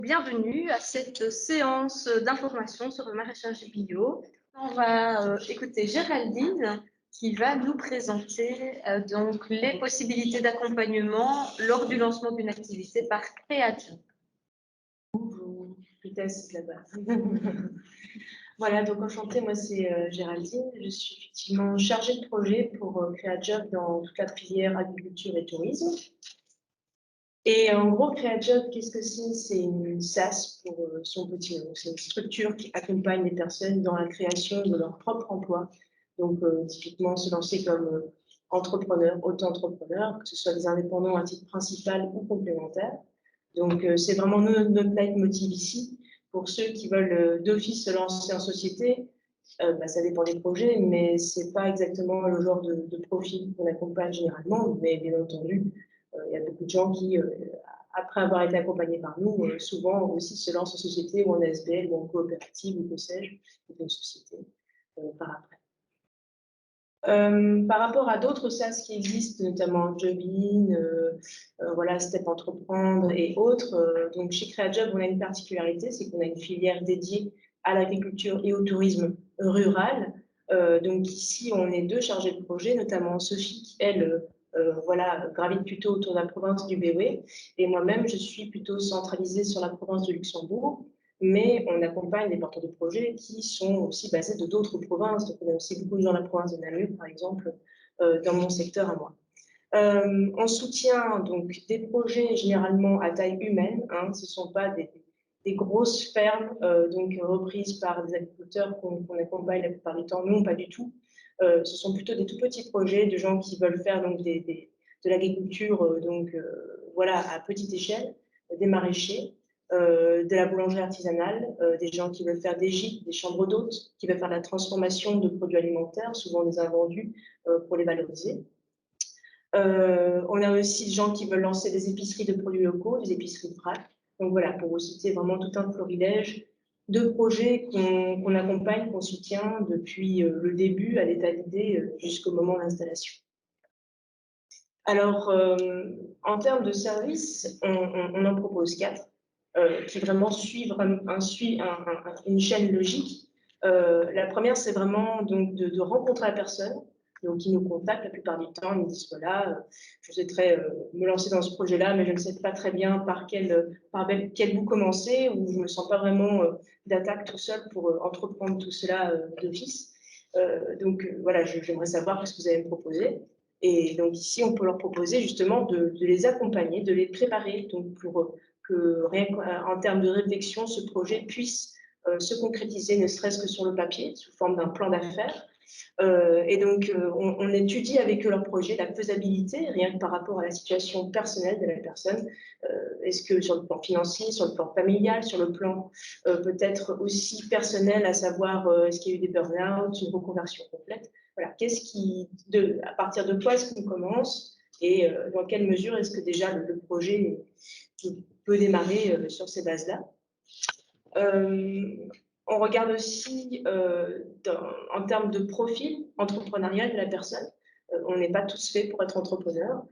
Bienvenue à cette séance d'information sur le maraîchage bio. On va écouter Géraldine qui va nous présenter donc les possibilités d'accompagnement lors du lancement d'une activité par Créative. Bonjour, vitesse là-bas. Voilà, donc enchantée, moi c'est Géraldine. Je suis effectivement chargée de projet pour Créajob dans toute la filière agriculture et tourisme. Et en gros, Créajob, qu'est-ce que c'est? C'est une SaaS pour son petit nom. C'est une structure qui accompagne les personnes dans la création de leur propre emploi. Donc, typiquement, se lancer comme entrepreneur, auto-entrepreneur, que ce soit des indépendants à titre principal ou complémentaire. Donc, c'est vraiment notre leitmotiv ici. Pour ceux qui veulent d'office se lancer en société, ça dépend des projets, mais c'est pas exactement le genre de profil qu'on accompagne généralement. Mais bien entendu, il y a beaucoup de gens qui, après avoir été accompagnés par nous, souvent aussi se lancent en société ou en SBL ou en coopérative ou que sais-je, ou une société par après. Par rapport à d'autres SaaS qui existent, notamment Jobin, voilà, Step Entreprendre et autres, donc chez Créajob, on a une particularité, c'est qu'on a une filière dédiée à l'agriculture et au tourisme rural. Donc ici, on est deux chargés de projet, notamment Sophie qui, elle, voilà, gravite plutôt autour de la province du Béoué, et moi-même, je suis plutôt centralisée sur la province de Luxembourg. Mais on accompagne des porteurs de projets qui sont aussi basés de d'autres provinces. Donc, on a aussi beaucoup dans la province de Namur, par exemple, dans mon secteur à moi. On soutient donc des projets généralement à taille humaine. Hein, ce ne sont pas des grosses fermes donc reprises par des agriculteurs qu'on accompagne la plupart du temps. Non, pas du tout. Ce sont plutôt des tout petits projets de gens qui veulent faire donc de l'agriculture voilà, à petite échelle, des maraîchers. De la boulangerie artisanale, des gens qui veulent faire des gîtes, des chambres d'hôtes, qui veulent faire la transformation de produits alimentaires, souvent des invendus, pour les valoriser. On a aussi des gens qui veulent lancer des épiceries de produits locaux, des épiceries de vrac. Donc voilà, pour vous citer vraiment tout un florilège de projets qu'on accompagne, qu'on soutient depuis le début à l'état d'idée jusqu'au moment de l'installation. Alors, en termes de services, on en propose 4 qui vraiment suivent une chaîne logique. La première, c'est vraiment donc de rencontrer la personne, donc ils nous contactent la plupart du temps, ils nous disent voilà, je souhaiterais me lancer dans ce projet-là, mais je ne sais pas très bien par quel bout commencer, ou je ne me sens pas vraiment d'attaque tout seul pour entreprendre tout cela d'office. Donc voilà, j'aimerais savoir ce que vous allez me proposer. Et donc ici, on peut leur proposer justement de les accompagner, de les préparer, donc pour que rien qu'en termes de réflexion, ce projet puisse se concrétiser, ne serait-ce que sur le papier, sous forme d'un plan d'affaires. Et donc, on étudie avec eux leur projet, la faisabilité, rien que par rapport à la situation personnelle de la personne. Est-ce que sur le plan financier, sur le plan familial, sur le plan peut-être aussi personnel, à savoir est-ce qu'il y a eu des burn-out, une reconversion complète. Voilà, à partir de quoi est-ce qu'on commence et dans quelle mesure est-ce que déjà le projet peut démarrer sur ces bases-là. On regarde aussi en termes de profil entrepreneurial de la personne. On n'est pas tous faits pour être entrepreneur.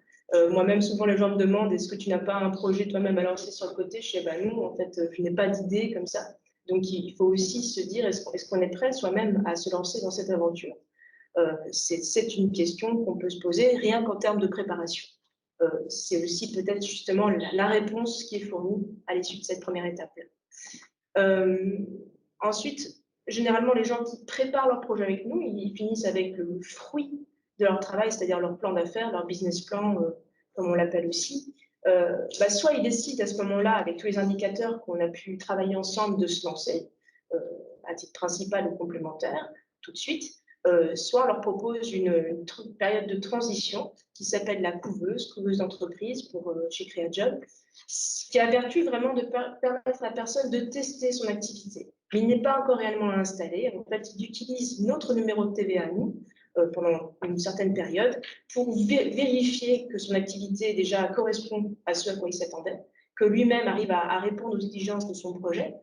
Moi-même, souvent, les gens me demandent est-ce que tu n'as pas un projet toi-même à lancer sur le côté? Je dis bah non, en fait, je n'ai pas d'idée comme ça. Donc, il faut aussi se dire est-ce qu'on est prêt soi-même à se lancer dans cette aventure? C'est une question qu'on peut se poser rien qu'en termes de préparation. C'est aussi peut-être justement la réponse qui est fournie à l'issue de cette première étape-là. Ensuite, généralement, les gens qui préparent leur projet avec nous, ils finissent avec le fruit de leur travail, c'est-à-dire leur plan d'affaires, leur business plan, comme on l'appelle aussi. Soit ils décident à ce moment-là, avec tous les indicateurs qu'on a pu travailler ensemble, de se lancer, à titre principal ou complémentaire, tout de suite. Soit on leur propose une période de transition qui s'appelle la couveuse d'entreprise pour chez Créajob, qui a vertu vraiment de permettre à la personne de tester son activité. Mais il n'est pas encore réellement installé. En fait, il utilise notre numéro de TVA à nous pendant une certaine période pour vérifier que son activité déjà correspond à ce à quoi il s'attendait, que lui-même arrive à répondre aux exigences de son projet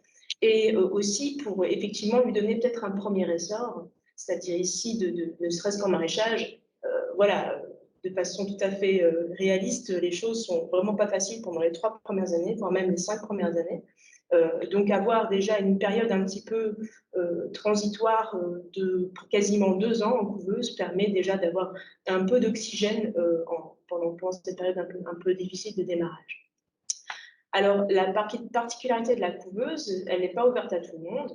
et aussi pour effectivement lui donner peut-être un premier essor, c'est-à-dire ici, ne serait-ce qu'en maraîchage, voilà, de façon tout à fait réaliste, les choses sont vraiment pas faciles pendant les 3 premières années, voire même les 5 premières années. Donc avoir déjà une période un petit peu transitoire de quasiment 2 ans en couveuse permet déjà d'avoir un peu d'oxygène pendant cette période un peu difficile de démarrage. Alors, la particularité de la couveuse, elle n'est pas ouverte à tout le monde.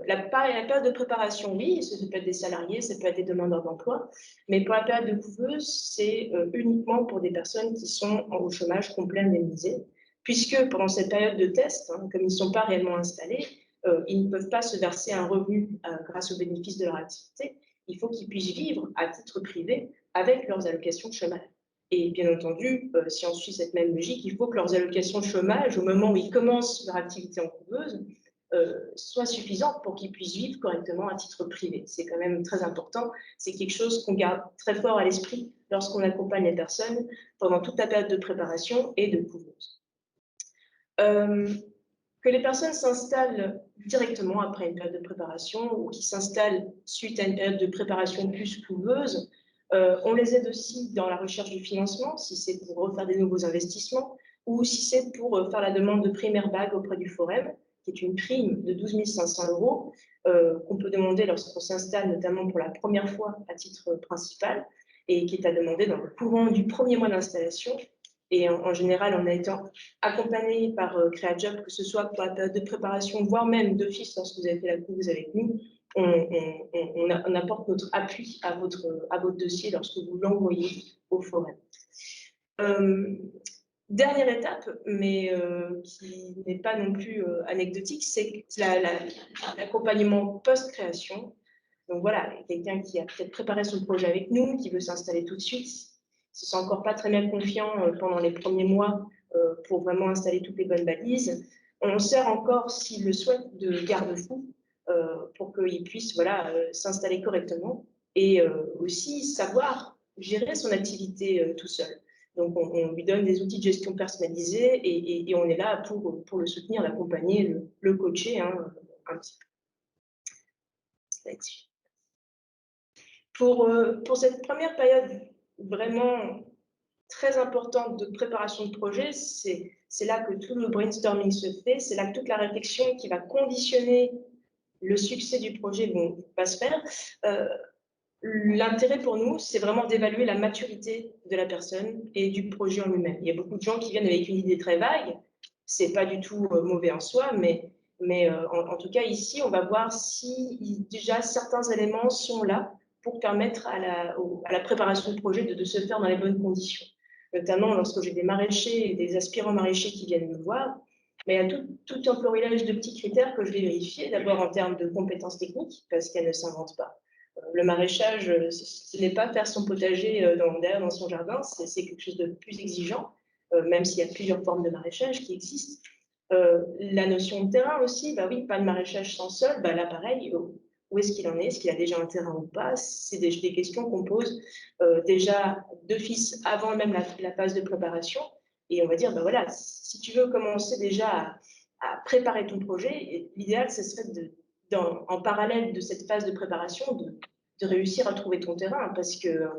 La période de préparation, oui, ça peut être des salariés, ça peut être des demandeurs d'emploi, mais pour la période de couveuse, c'est uniquement pour des personnes qui sont au chômage complet indemnisé, puisque pendant cette période de test, hein, comme ils ne sont pas réellement installés, ils ne peuvent pas se verser un revenu grâce aux bénéfices de leur activité. Il faut qu'ils puissent vivre à titre privé avec leurs allocations de chômage. Et bien entendu, si on suit cette même logique, il faut que leurs allocations de chômage, au moment où ils commencent leur activité en couveuse, soient suffisantes pour qu'ils puissent vivre correctement à titre privé. C'est quand même très important. C'est quelque chose qu'on garde très fort à l'esprit lorsqu'on accompagne les personnes pendant toute la période de préparation et de couveuse. Que les personnes s'installent directement après une période de préparation ou qui s'installent suite à une période de préparation plus couveuse, on les aide aussi dans la recherche du financement, si c'est pour refaire des nouveaux investissements ou si c'est pour faire la demande de primaire bague auprès du Forem, qui est une prime de 12 500 € qu'on peut demander lorsqu'on s'installe, notamment pour la première fois à titre principal, et qui est à demander dans le courant du premier mois d'installation. Et en général, on a été accompagné par CréaJob, que ce soit pour la période de préparation, voire même d'office lorsque vous avez fait la couveuse avec nous. On apporte notre appui à votre dossier lorsque vous l'envoyez au Forem. Dernière étape, mais qui n'est pas non plus anecdotique, c'est l'accompagnement post-création. Donc voilà, quelqu'un qui a peut-être préparé son projet avec nous, qui veut s'installer tout de suite, se sent encore pas très bien confiant pendant les premiers mois pour vraiment installer toutes les bonnes balises. On sert encore, s'il le souhaite, de garde-fou pour qu'il puisse s'installer correctement et aussi savoir gérer son activité tout seul. Donc, on lui donne des outils de gestion personnalisés et on est là pour le soutenir, l'accompagner, le coacher un petit peu. Pour cette première période vraiment très importante de préparation de projet, c'est là que tout le brainstorming se fait, c'est là que toute la réflexion qui va conditionner le succès du projet va se faire. L'intérêt pour nous, c'est vraiment d'évaluer la maturité de la personne et du projet en lui-même. Il y a beaucoup de gens qui viennent avec une idée très vague, c'est pas du tout mauvais en soi, mais en tout cas ici, on va voir si déjà certains éléments sont là pour permettre à la préparation de projet de se faire dans les bonnes conditions. Notamment lorsque j'ai des maraîchers et des aspirants maraîchers qui viennent me voir, mais il y a tout un florilège de petits critères que je vais vérifier, d'abord en termes de compétences techniques, parce qu'elles ne s'inventent pas. Le maraîchage, ce n'est pas faire son potager derrière dans son jardin, c'est quelque chose de plus exigeant, même s'il y a plusieurs formes de maraîchage qui existent. La notion de terrain aussi, bah oui, pas de maraîchage sans sol, bah là pareil, où est-ce qu'il en est, est-ce qu'il a déjà un terrain ou pas, c'est des questions qu'on pose déjà d'office avant même la phase de préparation, et on va dire, bah voilà, si tu veux commencer déjà à préparer ton projet, l'idéal, ce serait en parallèle de cette phase de préparation, de réussir à trouver ton terrain, parce que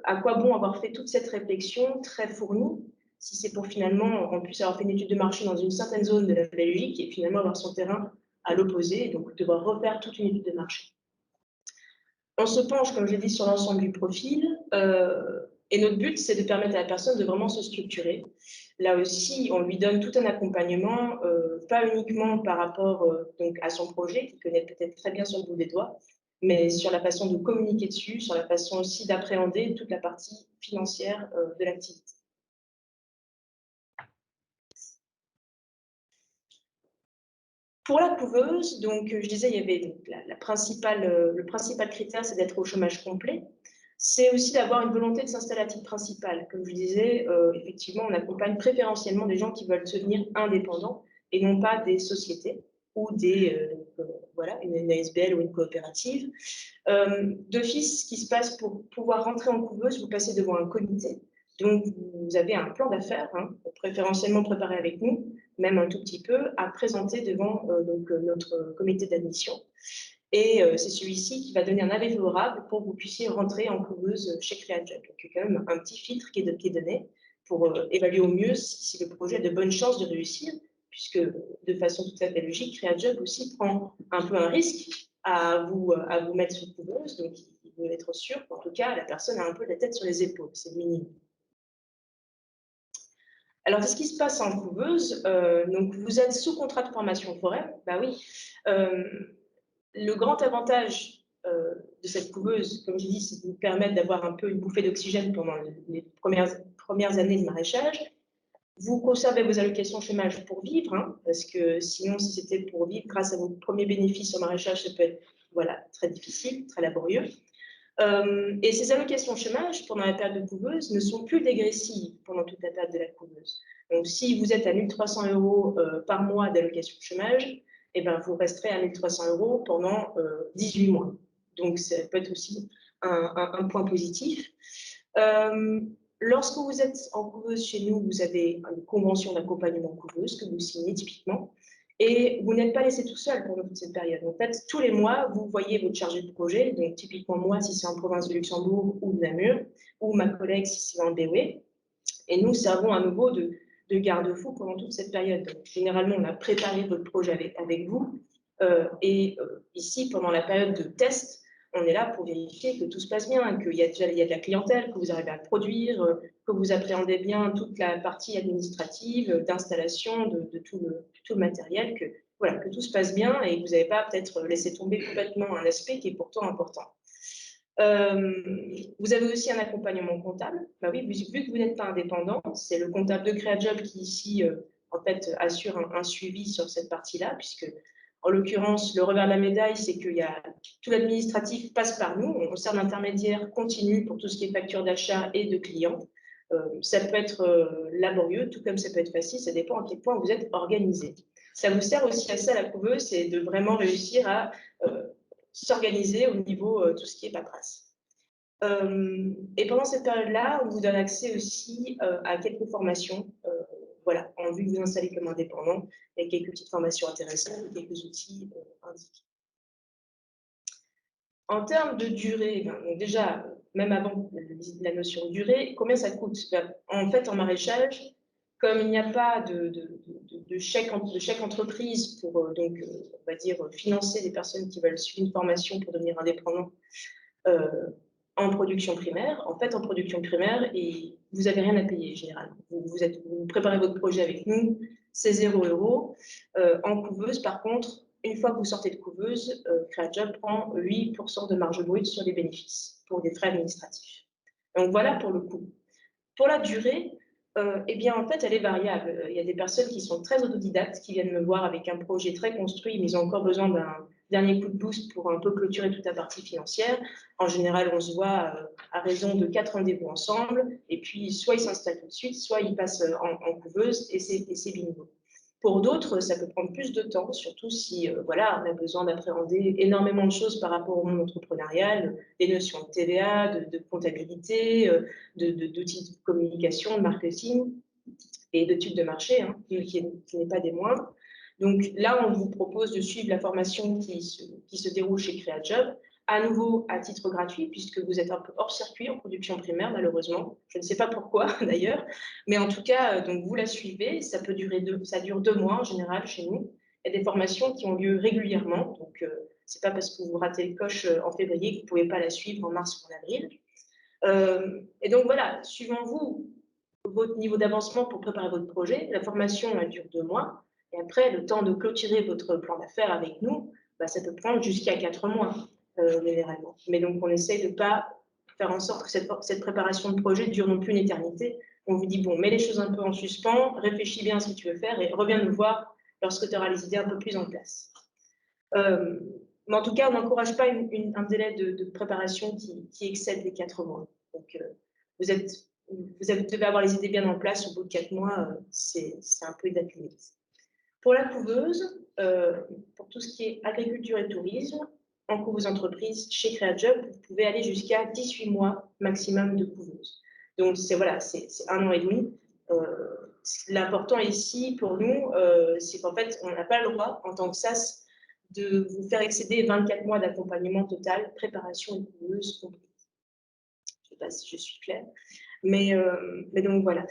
à quoi bon avoir fait toute cette réflexion très fournie si c'est pour finalement, en plus, avoir fait une étude de marché dans une certaine zone de la Belgique et finalement avoir son terrain à l'opposé, donc devoir refaire toute une étude de marché. On se penche, comme je l'ai dit, sur l'ensemble du profil, et notre but, c'est de permettre à la personne de vraiment se structurer. Là aussi, on lui donne tout un accompagnement, pas uniquement par rapport donc à son projet, qu'il connaît peut-être très bien sur le bout des doigts, mais sur la façon de communiquer dessus, sur la façon aussi d'appréhender toute la partie financière de l'activité. Pour la couveuse, donc, je disais, il y avait donc, le principal critère, c'est d'être au chômage complet. C'est aussi d'avoir une volonté de s'installer à titre principal. Comme je disais, effectivement, on accompagne préférentiellement des gens qui veulent devenir indépendants et non pas des sociétés ou une ASBL ou une coopérative. D'office, ce qui se passe pour pouvoir rentrer en couveuse, vous passez devant un comité. Donc, vous avez un plan d'affaires, préférentiellement préparé avec nous, même un tout petit peu, à présenter devant notre comité d'admission. Et c'est celui-ci qui va donner un avis favorable pour que vous puissiez rentrer en couveuse chez CréaJob. Donc, il y a quand même un petit filtre qui est donné pour évaluer au mieux si le projet a de bonnes chances de réussir. puisque de façon tout à fait logique, CréaJob aussi prend un peu un risque à vous mettre sous couveuse, donc il veut être sûr qu'en tout cas, la personne a un peu la tête sur les épaules, c'est le minimum. Alors, qu'est-ce qui se passe en couveuse? Donc, vous êtes sous contrat de formation forêt, bah oui. Le grand avantage de cette couveuse, comme je dis, c'est de vous permettre d'avoir un peu une bouffée d'oxygène pendant les premières années de maraîchage. Vous conservez vos allocations chômage pour vivre, hein, parce que sinon, si c'était pour vivre grâce à vos premiers bénéfices en maraîchage, ça peut être voilà, très difficile, très laborieux. Et ces allocations chômage pendant la période de couveuse ne sont plus dégressives pendant toute la période de la couveuse. Donc, si vous êtes à 1 300 € par mois d'allocation chômage, eh ben, vous resterez à 1 300 € pendant 18 mois. Donc, ça peut être aussi un point positif. Lorsque vous êtes en couveuse chez nous, vous avez une convention d'accompagnement couveuse que vous signez typiquement. Et vous n'êtes pas laissé tout seul pendant toute cette période. En fait, tous les mois, vous voyez votre chargé de projet, donc typiquement moi si c'est en province de Luxembourg ou de Namur, ou ma collègue si c'est en BOE. Et nous servons à nouveau de garde-fou pendant toute cette période. Donc, généralement, on a préparé votre projet avec vous. Ici, pendant la période de test, on est là pour vérifier que tout se passe bien, qu'il y a de la clientèle, que vous arrivez à produire, que vous appréhendez bien toute la partie administrative, d'installation de tout le matériel, que, voilà, que tout se passe bien et que vous n'avez pas peut-être laissé tomber complètement un aspect qui est pourtant important. Vous avez aussi un accompagnement comptable. Bah oui, vu que vous n'êtes pas indépendant, c'est le comptable de CréaJob qui ici en fait assure un suivi sur cette partie-là, puisque en l'occurrence, le revers de la médaille, c'est que tout l'administratif passe par nous. On sert d'intermédiaire continu pour tout ce qui est facture d'achat et de clients. Ça peut être laborieux, tout comme ça peut être facile, ça dépend à quel point vous êtes organisé. Ça vous sert aussi à ça, la couveuse, c'est de vraiment réussir à s'organiser au niveau tout ce qui est paperasse. Et pendant cette période-là, on vous donne accès aussi à quelques formations. Voilà, en vue de vous installer comme indépendant, il y a quelques petites formations intéressantes et quelques outils indiqués. En termes de durée, donc déjà, même avant la notion de durée, combien ça coûte? En fait, en maraîchage, comme il n'y a pas de chèque entreprise pour donc, on va dire, financer des personnes qui veulent suivre une formation pour devenir indépendant en production primaire, en fait, en production primaire, vous n'avez rien à payer généralement. Vous préparez votre projet avec nous, c'est 0 €. En couveuse, par contre, une fois que vous sortez de couveuse, CréaJob prend 8% de marge brute sur les bénéfices pour des frais administratifs. Donc voilà pour le coût. Pour la durée, eh bien, en fait, elle est variable. Il y a des personnes qui sont très autodidactes, qui viennent me voir avec un projet très construit, mais ils ont encore besoin d'un dernier coup de boost pour un peu clôturer toute la partie financière. En général, on se voit à raison de 4 rendez-vous ensemble, et puis soit ils s'installent tout de suite, soit ils passent en couveuse, et c'est bingo. Pour d'autres, ça peut prendre plus de temps, surtout si voilà, on a besoin d'appréhender énormément de choses par rapport au monde entrepreneurial, des notions de TVA, de comptabilité, d'outils de communication, de marketing et d'études de marché, hein, qui n'est pas des moindres. Donc là, on vous propose de suivre la formation qui se déroule chez CréaJob, à nouveau à titre gratuit, puisque vous êtes un peu hors circuit en production primaire, malheureusement. Je ne sais pas pourquoi, d'ailleurs. Mais en tout cas, donc vous la suivez. Ça dure 2 mois en général chez nous. Il y a des formations qui ont lieu régulièrement. Donc, c'est pas parce que vous ratez le coche en février que vous ne pouvez pas la suivre en mars ou en avril. Et donc, voilà, suivant vous, votre niveau d'avancement pour préparer votre projet. La formation, elle dure 2 mois. Et après, le temps de clôturer votre plan d'affaires avec nous, bah, ça peut prendre jusqu'à 4 mois, généralement. Mais donc, on essaye de ne pas faire en sorte que cette préparation de projet dure non plus une éternité. On vous dit, bon, mets les choses un peu en suspens, réfléchis bien à ce que tu veux faire et reviens nous voir lorsque tu auras les idées un peu plus en place. Mais en tout cas, on n'encourage pas un délai de préparation qui excède les 4 mois. Donc, vous devez avoir les idées bien en place au bout de 4 mois, c'est un peu inaccessible. Pour la couveuse, pour tout ce qui est agriculture et tourisme, en couveuse entreprise, chez CréaJob, vous pouvez aller jusqu'à 18 mois maximum de couveuse. Donc, c'est 1 an et demi. L'important ici, pour nous, c'est qu'en fait, on n'a pas le droit, en tant que SAS, de vous faire excéder 24 mois d'accompagnement total, préparation et couveuse comprise. Je ne sais pas si je suis claire. Mais donc voilà.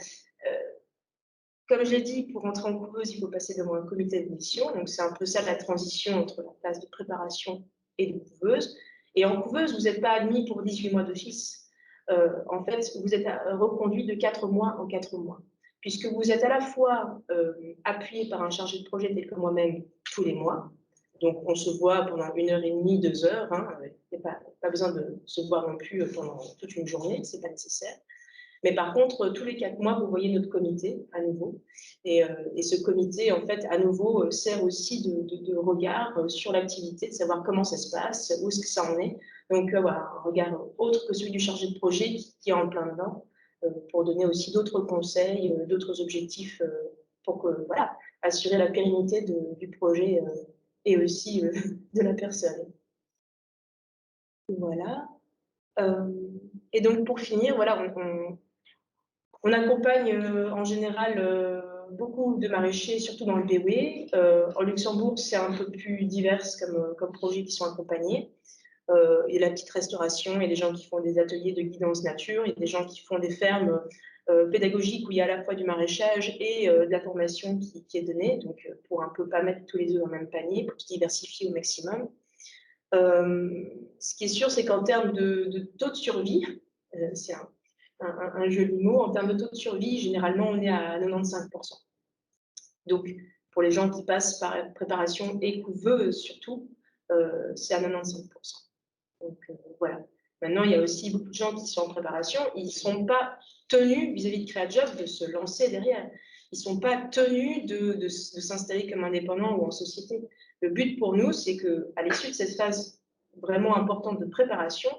Comme je l'ai dit, pour entrer en couveuse, il faut passer devant un comité de mission. Donc, c'est un peu ça la transition entre la phase de préparation et de couveuse. Et en couveuse, vous n'êtes pas admis pour 18 mois d'office. En fait, vous êtes reconduit de 4 mois en 4 mois, puisque vous êtes à la fois appuyé par un chargé de projet tel que moi-même tous les mois. Donc, on se voit pendant 1h30, 2 heures. Hein. Il n'y a pas besoin de se voir non plus pendant toute une journée, ce n'est pas nécessaire. Mais par contre, tous les 4 mois, vous voyez notre comité à nouveau. Et ce comité, en fait, à nouveau, sert aussi de regard sur l'activité, de savoir comment ça se passe, où est-ce que ça en est. Donc voilà, un regard autre que celui du chargé de projet qui est en plein dedans, pour donner aussi d'autres conseils, d'autres objectifs, pour que, voilà, assurer la pérennité du projet et aussi de la personne. Voilà. Et donc pour finir, voilà, on accompagne en général beaucoup de maraîchers, surtout dans le BW. En Luxembourg, c'est un peu plus divers comme projets qui sont accompagnés. Il y a la petite restauration, il y a des gens qui font des ateliers de guidance nature, il y a des gens qui font des fermes pédagogiques où il y a à la fois du maraîchage et de la formation qui est donnée, donc pour un peu pas mettre tous les œufs dans le même panier, pour se diversifier au maximum. Ce qui est sûr, c'est qu'en termes de taux de survie, c'est un joli mot, en termes de taux de survie, généralement, on est à 95%. Donc, pour les gens qui passent par préparation et couveuse surtout, c'est à 95%. Donc, voilà. Maintenant, il y a aussi beaucoup de gens qui sont en préparation, ils ne sont pas tenus vis-à-vis de CréaJob de se lancer derrière. Ils ne sont pas tenus de s'installer comme indépendants ou en société. Le but pour nous, c'est qu'à l'issue de cette phase vraiment importante de préparation,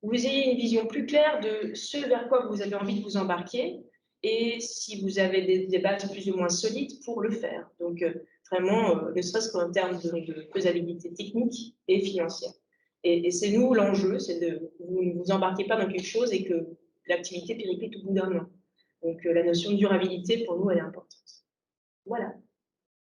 vous ayez une vision plus claire de ce vers quoi vous avez envie de vous embarquer et si vous avez des bases plus ou moins solides pour le faire. Donc, vraiment, ne serait-ce qu'en termes de faisabilité technique et financière. Et c'est nous l'enjeu, c'est de vous ne vous embarquez pas dans quelque chose et que l'activité périclite au bout d'un an. Donc, la notion de durabilité, pour nous, elle est importante. Voilà.